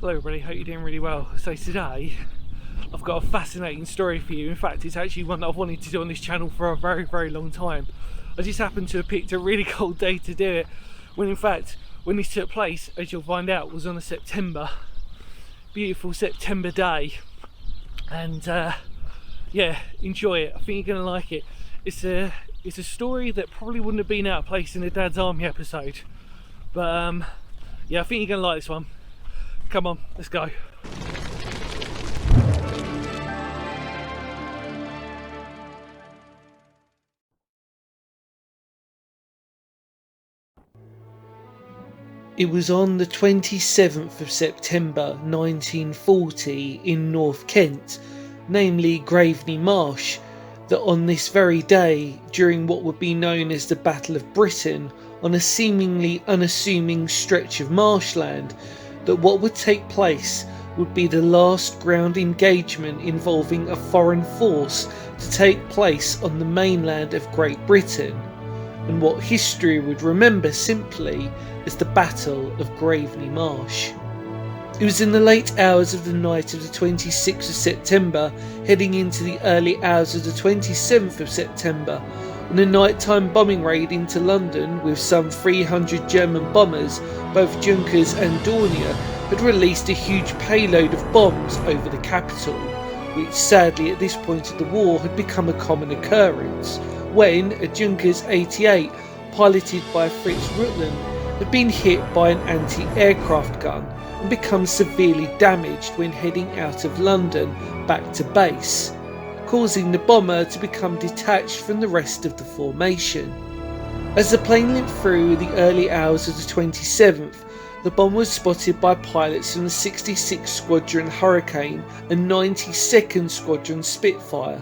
Hello everybody, hope you're doing really well. So today I've got a fascinating story for you. In fact, it's actually one that I've wanted to do on this channel for a very long time. I just happened to have picked a really cold day to do it, when in fact when this took place, as you'll find out, was on a beautiful September day. And yeah, enjoy it. I think you're going to like it. It's a story that probably wouldn't have been out of place in a Dad's Army episode, but yeah, I think you're going to like this one. Come on, let's go. It was on the 27th of September 1940 in North Kent, namely Graveney Marsh, that on this very day, during what would be known as the Battle of Britain, on a seemingly unassuming stretch of marshland, that what would take place would be the last ground engagement involving a foreign force to take place on the mainland of Great Britain, and what history would remember simply as the Battle of Graveney Marsh. It was in the late hours of the night of the 26th of September, heading into the early hours of the 27th of September, on a nighttime bombing raid into London, with some 300 German bombers, both Junkers and Dornier, had released a huge payload of bombs over the capital, which sadly at this point of the war had become a common occurrence, when a Junkers 88, piloted by Fritz Rutland, had been hit by an anti-aircraft gun and become severely damaged when heading out of London back to base, causing the bomber to become detached from the rest of the formation. As the plane limped through the early hours of the 27th, the bomb was spotted by pilots from the 66th Squadron Hurricane and 92nd Squadron Spitfire.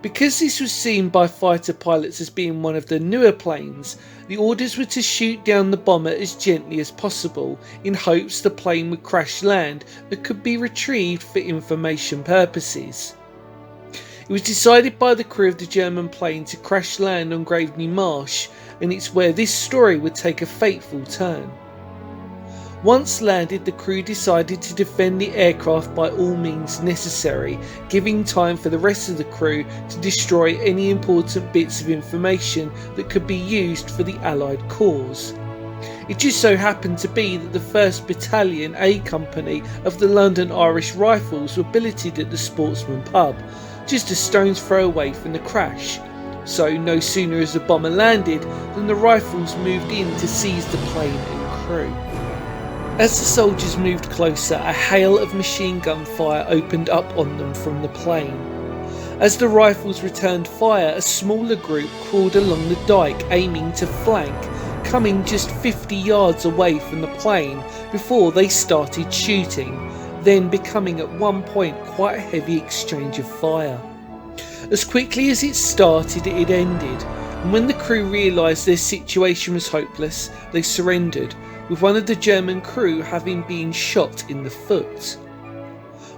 Because this was seen by fighter pilots as being one of the newer planes, the orders were to shoot down the bomber as gently as possible, in hopes the plane would crash land and could be retrieved for information purposes. It was decided by the crew of the German plane to crash land on Graveney Marsh, and it's where this story would take a fateful turn. Once landed, the crew decided to defend the aircraft by all means necessary, giving time for the rest of the crew to destroy any important bits of information that could be used for the Allied cause. It just so happened to be that the 1st Battalion A Company of the London Irish Rifles were billeted at the Sportsman pub, just a stone's throw away from the crash. So no sooner as the bomber landed than the Rifles moved in to seize the plane and crew. As the soldiers moved closer, a hail of machine gun fire opened up on them from the plane. As the Rifles returned fire, a smaller group crawled along the dyke aiming to flank, coming just 50 yards away from the plane before they started shooting, then becoming at one point quite a heavy exchange of fire. As quickly as it started, it ended, and when the crew realised their situation was hopeless, they surrendered, with one of the German crew having been shot in the foot.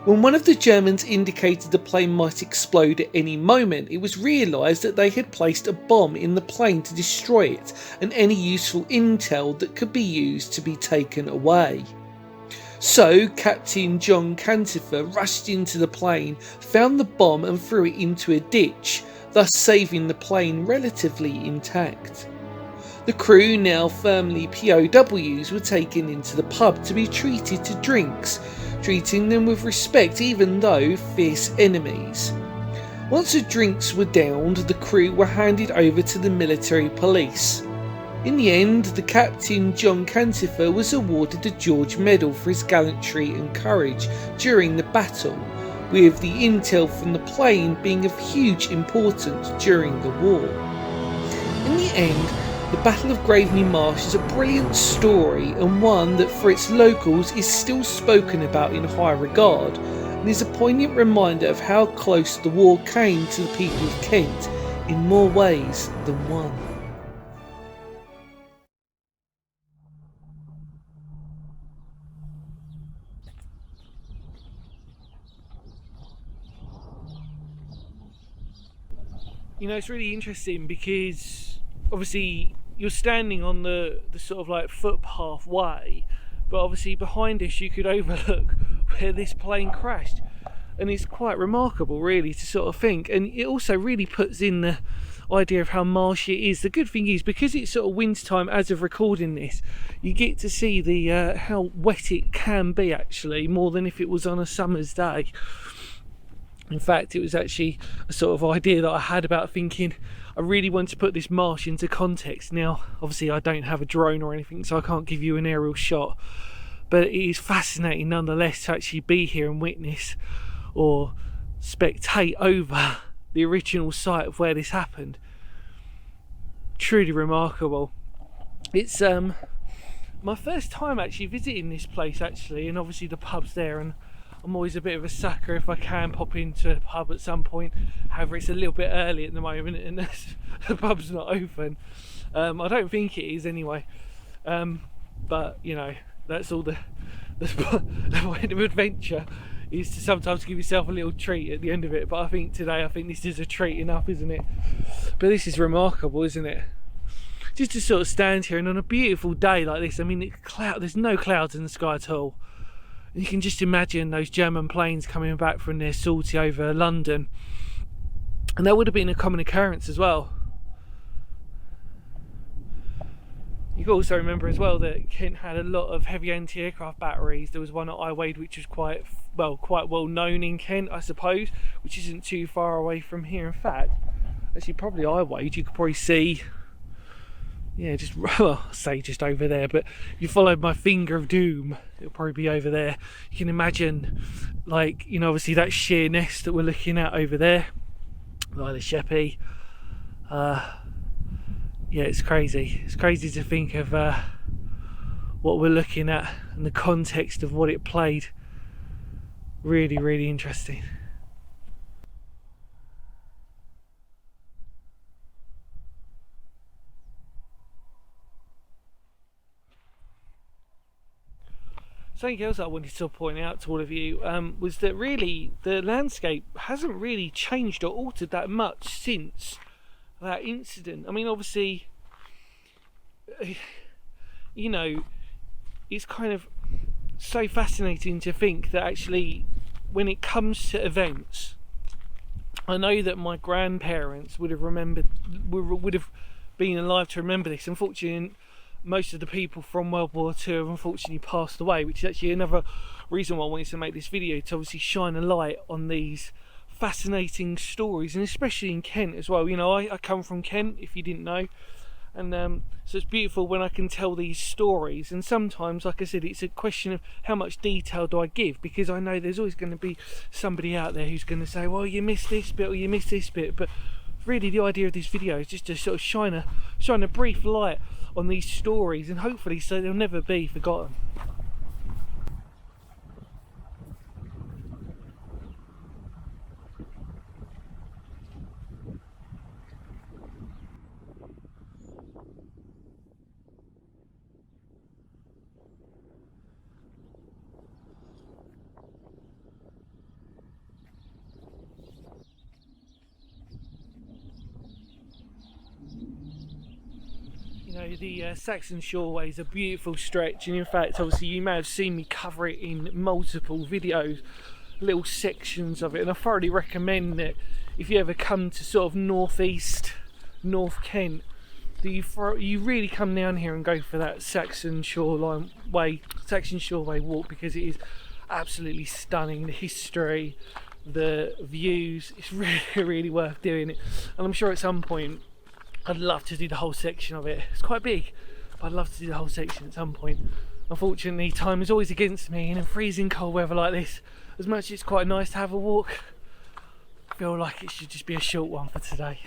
When one of the Germans indicated the plane might explode at any moment, it was realised that they had placed a bomb in the plane to destroy it and any useful intel that could be used to be taken away. So Captain John Cantifer rushed into the plane, found the bomb and threw it into a ditch, thus saving the plane relatively intact. The crew, now firmly POWs, were taken into the pub to be treated to drinks, treating them with respect even though fierce enemies. Once the drinks were downed, the crew were handed over to the military police. In the end, the captain, John Cantifer, was awarded the George Medal for his gallantry and courage during the battle, with the intel from the plane being of huge importance during the war. In the end, the Battle of Graveney Marsh is a brilliant story, and one that for its locals is still spoken about in high regard, and is a poignant reminder of how close the war came to the people of Kent in more ways than one. You know, it's really interesting because obviously you're standing on the sort of like footpath way, but but obviously behind us you could overlook where this plane crashed. And it's quite remarkable really to sort of think, and it also really puts in the idea of how marshy it is. The good thing is, because it's sort of winter time as of recording this, you get to see the how wet it can be, actually, more than if it was on a summer's day. In fact, it was actually a sort of idea that I had about thinking I really want to put this marsh into context. Now obviously I don't have a drone or anything, so I can't give you an aerial shot, but it is fascinating nonetheless to actually be here and witness or spectate over the original site of where this happened. Truly remarkable. It's my first time actually visiting this place, actually, and obviously the pub's there, and I'm always a bit of a sucker if I can pop into a pub at some point. However, it's a little bit early at the moment and the pub's not open. I don't think it is anyway, but you know, that's all the point of adventure, is to sometimes give yourself a little treat at the end of it. But I think today, this is a treat enough, isn't it? But this is remarkable, isn't it? Just to sort of stand here, and on a beautiful day like this, I mean, there's no clouds in the sky at all. And you can just imagine those German planes coming back from their sortie over London, and that would have been a common occurrence as well. You can also remember as well that Kent had a lot of heavy anti-aircraft batteries. There was one at Iwade which was quite well known in Kent, I suppose, which isn't too far away from here. In fact, actually probably Iwade, you could probably see, yeah, just, well, I'll say just over there, but you followed my finger of doom, it'll probably be over there. You can imagine, like, you know, obviously that sheer nest that we're looking at over there, like the Sheppey. Yeah, it's crazy. It's crazy to think of what we're looking at and the context of what it played. Really, really interesting. Something else I wanted to point out to all of you was that really the landscape hasn't really changed or altered that much since that incident. I mean, obviously, you know, it's kind of so fascinating to think that actually when it comes to events, I know that my grandparents would have been alive to remember this. Unfortunately, most of the people from World War II have unfortunately passed away, which is actually another reason why I wanted to make this video, to obviously shine a light on these fascinating stories, and especially in Kent as well. You know, I come from Kent, if you didn't know, and so it's beautiful when I can tell these stories. And sometimes, like I said, it's a question of how much detail do I give, because I know there's always going to be somebody out there who's going to say, well, you missed this bit or you missed this bit. But really the idea of this video is just to sort of shine a brief light on these stories, and hopefully so they'll never be forgotten. The Saxon Shoreway is a beautiful stretch, and in fact obviously you may have seen me cover it in multiple videos, little sections of it, and I thoroughly recommend that if you ever come to sort of northeast North Kent, that you really come down here and go for that Saxon Shoreway walk, because it is absolutely stunning. The history, the views, it's really, really worth doing it, and I'm sure at some point I'd love to do the whole section of it. It's quite big, but I'd love to do the whole section at some point. Unfortunately, time is always against me, and in freezing cold weather like this, as much as it's quite nice to have a walk, I feel like it should just be a short one for today.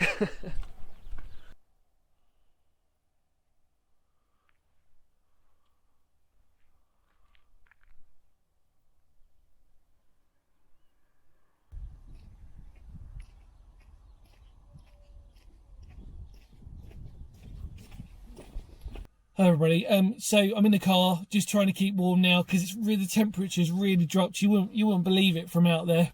Hi everybody, so I'm in the car just trying to keep warm now because the temperature's really dropped. You wouldn't believe it from out there.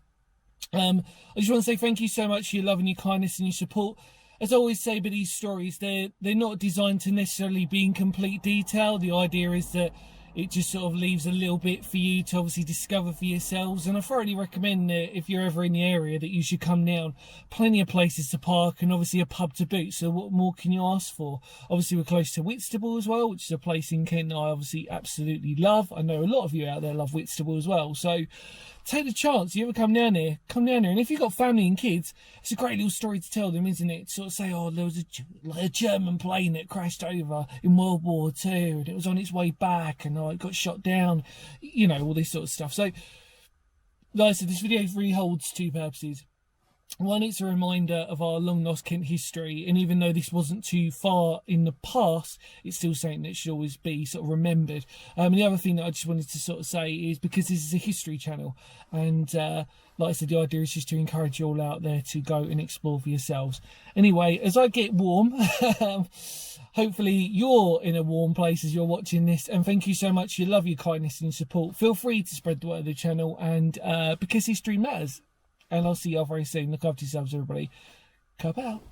I just want to say thank you so much for your love and your kindness and your support. As I always say, but these stories, they're not designed to necessarily be in complete detail. The idea is that it just sort of leaves a little bit for you to obviously discover for yourselves. And I thoroughly recommend that if you're ever in the area that you should come down. Plenty of places to park and obviously a pub to boot, so what more can you ask for? Obviously we're close to Whitstable as well, which is a place in Kent that I obviously absolutely love. I know a lot of you out there love Whitstable as well, so take the chance. You ever come down here, come down here. And if you've got family and kids, it's a great little story to tell them, isn't it? Sort of say, oh, there was a German plane that crashed over in World War II and it was on its way back and it got shot down, you know, all this sort of stuff. So like I said, this video really holds two purposes. One, it's a reminder of our long lost Kent history, and even though this wasn't too far in the past, it's still something that should always be sort of remembered. And the other thing that I just wanted to sort of say is, because this is a history channel, and like I said, the idea is just to encourage you all out there to go and explore for yourselves. Anyway, as I get warm, hopefully you're in a warm place as you're watching this, and thank you so much for your love, your kindness and your support. Feel free to spread the word of the channel, and because history matters. And I'll see you all very soon. Look after yourselves, everybody. Cup out.